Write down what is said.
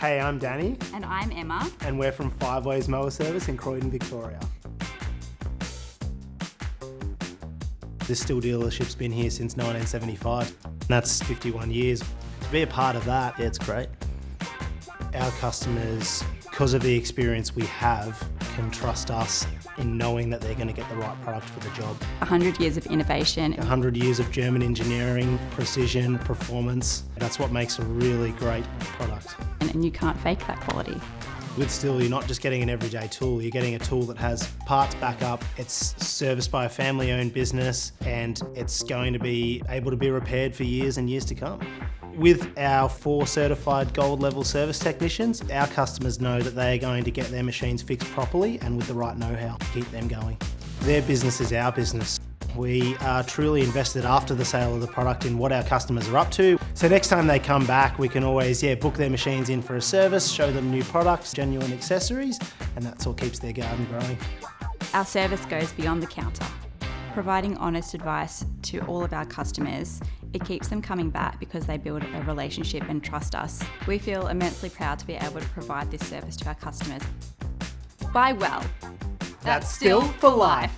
Hey, I'm Danny. And I'm Emma. And we're from 5 Ways Mower Service in Croydon, Victoria. This STIHL dealership's been here since 1975. That's 51 years. To be a part of that, yeah, it's great. Our customers, because of the experience we have, can trust us in knowing that they're going to get the right product for the job. 100 years of innovation. 100 years of German engineering, precision, performance. That's what makes a really great product. And you can't fake that quality. With STIHL, you're not just getting an everyday tool, you're getting a tool that has parts backup, it's serviced by a family-owned business, and it's going to be able to be repaired for years and years to come. With our 4 certified gold level service technicians, our customers know that they are going to get their machines fixed properly and with the right know-how to keep them going. Their business is our business. We are truly invested after the sale of the product in what our customers are up to. So next time they come back, we can always book their machines in for a service, show them new products, genuine accessories, and that's what keeps their garden growing. Our service goes beyond the counter. Providing honest advice to all of our customers, it keeps them coming back because they build a relationship and trust us. We feel immensely proud to be able to provide this service to our customers. Buy well. That's STIHL for life.